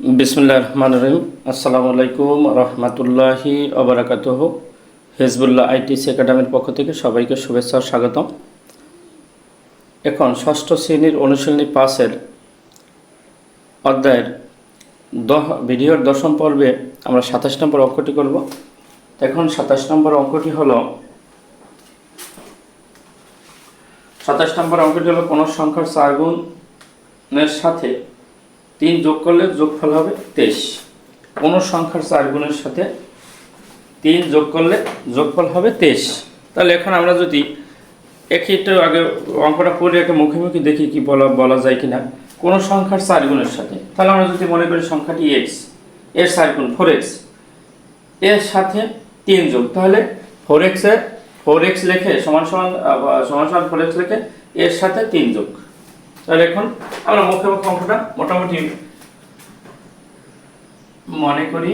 বিসমিল্লাহির রহমানির রহিম। আসসালামু আলাইকুম রহমতুল্লাহি ওবারাকাতুহ। হিজবুল্লাহ আইটিসি একাডেমির পক্ষ থেকে সবাইকে শুভেচ্ছা ও স্বাগতম। এখন ষষ্ঠ শ্রেণীর অনুশীলনী 5-এর অধ্যায়ের ভিডিওর 10ম পর্বে আমরা 27 নম্বর অঙ্কটি করব। এখন 27 নম্বর অঙ্কটি হলো কোনো সংখ্যার 4 গুণের সাথে 3 যোগ করলে যোগফল হবে 23। কোনো সংখ্যার 4 গুণের সাথে 3 যোগ করলে যোগফল হবে 23। তাহলে এখন আমরা যদি একটু আগে অঙ্কটা পড়ে একে মুখোমুখি দেখি কি বলা যায় কিনা। কোনো সংখ্যার 4 গুণের সাথে, তাহলে আমরা যদি মনে করি সংখ্যাটি x, এর 4 গুণ 4x, এর সাথে 3 যোগ, তাহলে 4x লিখে সমান সমান 4x লিখে এর সাথে 3 যোগ। তাহলে এখন আমরা মুখে অঙ্কটা মোটামুটি মনে করি।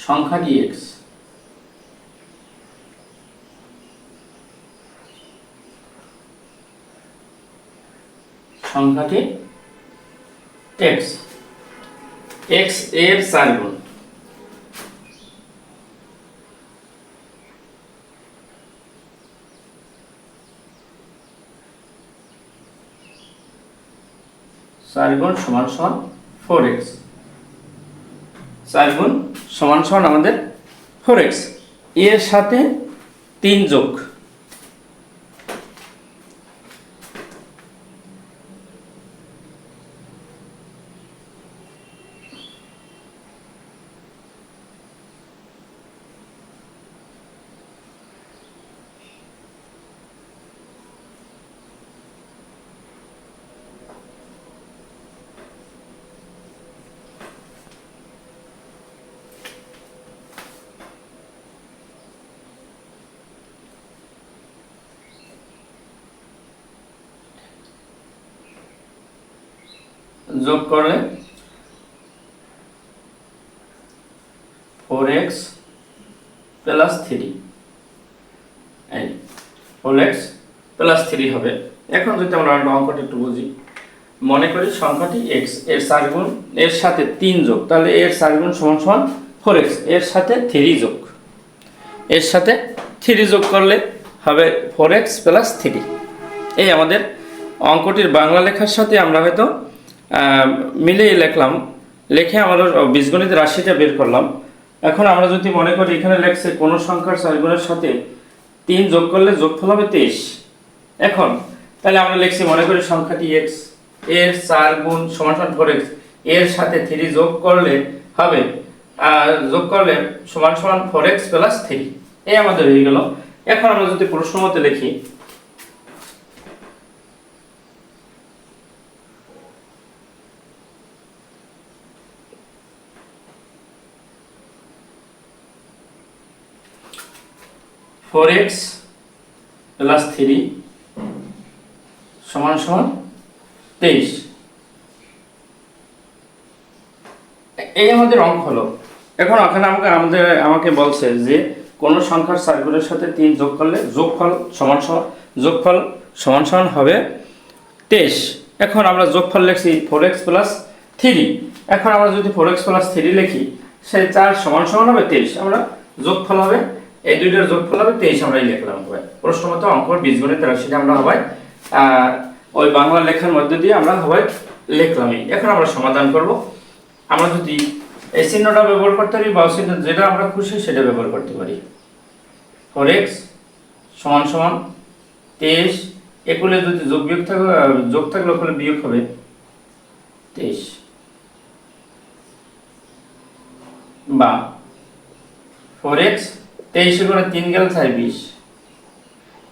সংখ্যাটি x, সংখ্যাটি x এর 4 গুণ, সমান সমান 4x, 4 গুণ সমান সমান আমাদের 4x, এর সাথে 3 যোগ। যোগ করলে 4x প্লাস 3, এই 4x প্লাস 3 হবে। এখন যদি আমরা অঙ্কটা একটু বুঝি, মনে করি সংখ্যাটি x, এর 4 গুণ এর সাথে 3 যোগ, তাহলে এর 4 গুণ সমান সমান 4x, এর সাথে 3 যোগ, এর সাথে 3 যোগ করলে হবে 4x প্লাস 3। এই আমাদের অঙ্কটির বাংলা লেখার সাথে আমরা হয়তো মিলিয়ে লিখলাম, লিখে আমরা বীজগণিত রাশিটা বের করলাম। এখন আমরা যদি মনে করি এখানে লেখছে কোনো সংখ্যার 4 গুণের সাথে 3 যোগ করলে যোগফল হবে 23। এখন তাহলে আমরা লিখছি, মনে করি সংখ্যাটি x, এর 4 গুণ সমান সমান 4x, এর সাথে 3 যোগ করলে হবে সমান সমান 4x প্লাস 3। এই আমাদের হয়ে গেল। এখন আমরা যদি প্রশ্ন মতে লিখি, x প্লাস 3 সমান সমান 23। এই আমাদের অঙ্ক হলো। এখন ওখানে আমাকে বলছে যে কোন সংখ্যার 4 গুণের সাথে 3 যোগ করলে যোগফল সমান সমান হবে 23। এখন আমরা যোগফল লিখছি 4x প্লাস 3। এখন আমরা যদি 4x প্লাস 3 লিখি, সেই 4 সমান সমান হবে 23। আমরা যোগফল হবে, এই দুইটার যোগফল হবে 23, আমরা লিখলাম। প্রশ্ন মতো অঙ্কর বীজগণিত রাশিটা আমরা হয় ওই বাংলা লেখার মধ্যে দিয়ে আমরা হয় লিখলামই। এখন আমরা সমাধান করব। আমরা যদি এই চিহ্নটা ব্যবহার করতে পারি বা চিহ্ন যেটা আমরা খুশি সেটা ব্যবহার করতে পারি। 4x সমান সমান 23, একুলে যদি যোগ থাকলে ওখানে বিয়োগ হবে 23, বা 4x 23 করে 3 গেল থাকে 20,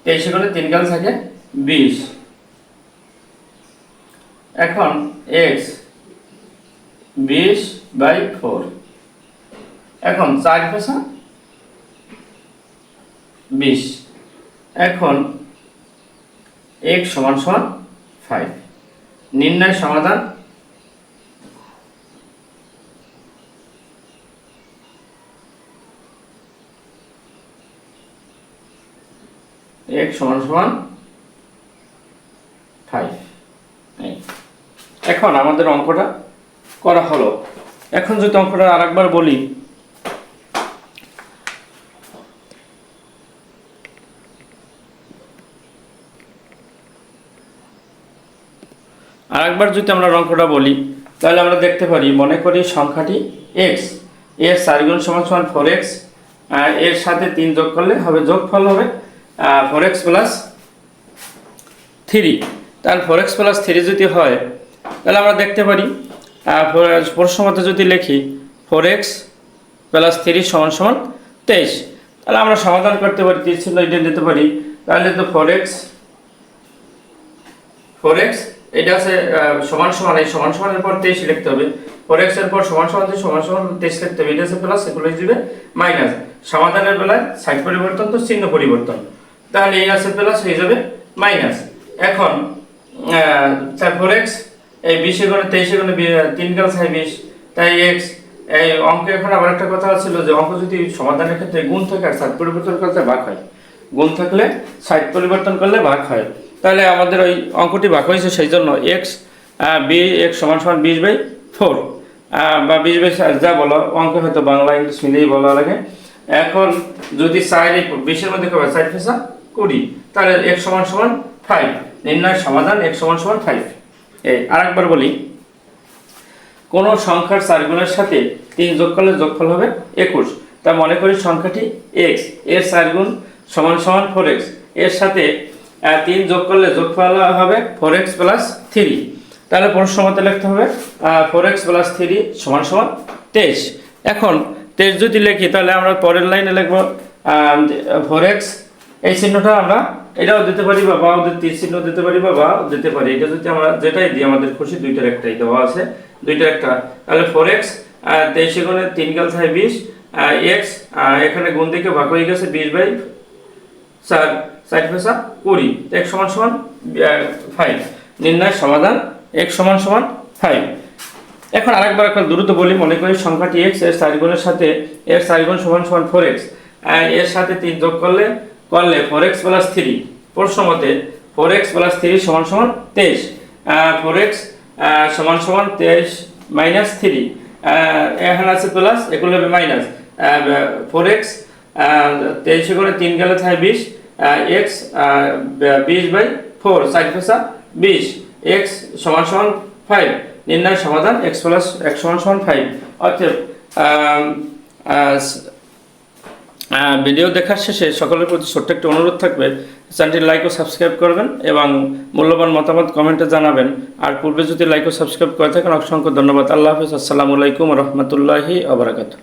23 করে 3 গেল থাকে 20। এখন x 20/4, এখন 4 পেছা 20, এখন x সমান সমান 5। নির্ণয় সমাধান। x সমান সমান 5। এখন আমাদের অঙ্কটা করা হলো। এখন যদি অঙ্কটা আরেকবার বলি, আরেকবার যদি আমরা অঙ্কটা বলি তাহলে আমরা দেখতে পারি, মনে করি সংখ্যাটি x, এর 4 গুণ সমান সমান 4x, এর সাথে 3 যোগ করলে হবে যোগফল হবে 4x প্লাস 3। তাহলে 4x প্লাস 3 যদি হয় তাহলে আমরা দেখতে পারি প্রশ্ন মতে যদি লিখি 4x প্লাস 3 সমান সমান 23, তাহলে আমরা সমাধান করতে পারি, তীর চিহ্ন এটা নিতে পারি। তাহলে তো 4x এটা আছে সমান সমান, এই সমান সমানের পর 23 লিখতে হবে, 4x এর পর সমান সমান 23 লিখতে হবে, এটা আছে প্লাস, এগুলো হিসেবে মাইনাস। সমাধানের বেলায় সাইড পরিবর্তন তো চিহ্ন পরিবর্তন, তাহলে এই আছে প্লাস হয়ে যাবে মাইনাস। এখন 4x এই 20 গুণে 23 গুণে 3 গেল 20, তাই x। এই অঙ্কে এখন আবার একটা কথা ছিল যে অঙ্ক যদি সমাধানের ক্ষেত্রে গুণ থাকে আর সাইড পরিবর্তন করলে ভাগ হয়, গুণ থাকলে সাইড পরিবর্তন করলে ভাগ হয়। তাহলে আমাদের ওই অঙ্কটি ভাগ হয়েছে, সেই জন্য x সমান সমান 20/4 বা 20/4 যা বলো, অঙ্কে হয়তো বাংলা ইংলিশ মিলিয়ে বলা লাগে। এখন যদি 20-এর মধ্যে 4 পেশা 20, তাহলে x সমান সমান 5, নির্ণয় সমাধান x সমান সমান 5। এই আরেকবার বলি, কোন সংখ্যার 4 গুণের সাথে 3 যোগ করলে যোগফল হবে 21। তা মনে করি সংখ্যাটি x, এর 4 গুণ সমান সমান 4x, এর সাথে 3 যোগ করলে যোগফল হবে 4x প্লাস 3। তাহলে প্রশ্ন মতে লিখতে হবে 4x প্লাস 3 সমান সমান 23। এখন 23 যদি লিখি তাহলে আমরা পরের লাইনে লিখব 4x, এই চিহ্নটা আমরা এটাও দিতে পারি বা বাও তীর চিহ্ন দিতে পারি বা বাও দিতে পারি, এটা যদি আমরা যেটাই দিই আমাদের খুশি, দুইটার একটাই দেওয়া আছে, দুইটার একটা। তাহলে 4x 23 গুণে 3 গেল 20, x এখানে গুণ দিকে ভাগ হয়ে গেছে 20/4, 4 পেশা 20, x সমান সমান 5, নির্ণয় সমাধান x সমান সমান 5। এখন আরেকবার একটা দ্রুত বলি, মনে করি সংখ্যাটি x, এর 4 গুণের সাথে এর 4 গুণ সমান সমান 4x, এর সাথে 3 যোগ করলে 4x প্লাস 3। প্রশ্ন মতে 4x প্লাস 3 সমান সমান 23, 4x সমান সমান 23 মাইনাস 3, এখানে আছে প্লাস, এগুলো হবে মাইনাস। 4x 23 করে 3 গেলে 20, x 20/4, 4 পেশা 20, x সমান সমান 5, নির্ণয় সমাধান x সমান সমান 5। অর্থাৎ ভিডিও দেখার শেষে সকলের প্রতি ছোট্ট একটা অনুরোধ থাকবে, চ্যানেলটি লাইক ও সাবস্ক্রাইব করবেন এবং মূল্যবান মতামত কমেন্টে জানাবেন। আর পূর্বে যদি লাইক ও সাবস্ক্রাইব করে থাকেন অসংখ্য ধন্যবাদ। আল্লাহ হাফেজ। আসসালামু আলাইকুম ওয়া রাহমাতুল্লাহি ওয়া বারাকাতুহু।